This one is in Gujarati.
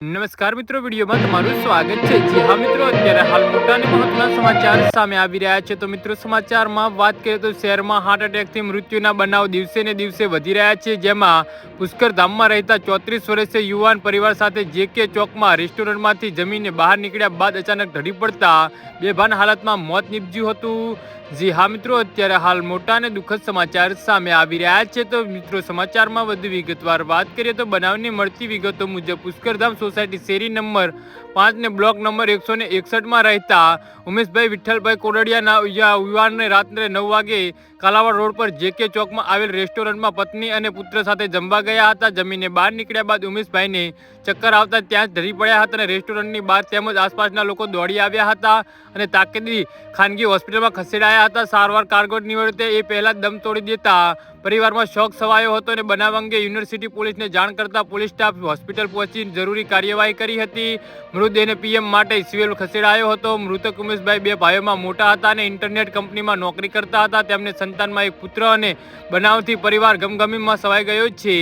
નમસ્કાર મિત્રો, વિડીયોમાં તમારું સ્વાગત છે। જી હા મિત્રો, અત્યારે હાલ મોટા અને મહત્વના સમાચાર સામે આવી રહ્યા છે। તો મિત્રો, સમાચારમાં વાત કરીએ તો શહેરમાં હાર્ટ એટેકથી મૃત્યુના બનાવ દિવસે ને દિવસે વધી રહ્યા છે, જેમાં પુષ્કર ધામમાં રહેતા 34 વર્ષીય યુવાન પરિવાર સાથે JK ચોકમાં રેસ્ટોરન્ટમાંથી જમીને બહાર નીકળ્યા બાદ અચાનક ઢળી પડતા બેભાન હાલતમાં મોત નીપજ્યું હતું। જી હા મિત્રો, અત્યારે હાલ મોટા અને દુઃખદ સમાચાર સામે આવી રહ્યા છે। તો મિત્રો, સમાચારમાં વધુ વિગતવાર વાત કરીએ તો બનાવની મળતી વિગતો મુજબ પુષ્કરધામ સોસાયટી શેરી નંબર 5 ને બ્લોક નંબર 161 રહેતા ઉમેશભાઈ વિઠ્ઠલભાઈ કોરડિયાના યુવાનને રાત્રે 9 વાગે કાલાવાડ રોડ પર JK ચોકમાં આવેલ રેસ્ટોરન્ટમાં પત્ની અને પુત્ર સાથે જમવા ગયા હતા। જમીને બહાર નીકળ્યા બાદ ઉમેશભાઈને ચક્કર આવતા ત્યાં જ ઢળી પડ્યા હતા અને રેસ્ટોરન્ટની બહાર તેમજ આસપાસના લોકો દોડી આવ્યા હતા અને તાકીદની ખાનગી હોસ્પિટલમાં ખસેડાયા હતા। સારવાર કારગર નિવડતે એ પહેલા દમ તોડી દેતા પરિવારમાં શોક છવાયો હતો અને બનાવ અંગે યુનિવર્સિટી પોલીસને જાણ કરતા પોલીસ સ્ટાફ હોસ્પિટલ પહોંચી જરૂરી કાર્યવાહી કરી હતી। મૃતદેહને PM માટે સિવિલ ખસેડાયો હતો। મૃતક ઉમેશભાઈ બે ભાઈઓમાં મોટા હતા અને ઇન્ટરનેટ કંપનીમાં નોકરી કરતા હતા। તેમને સંતાનમાં એક પુત્ર અને બનાવથી પરિવાર ગમગમીમાં છવાઈ ગયો છે।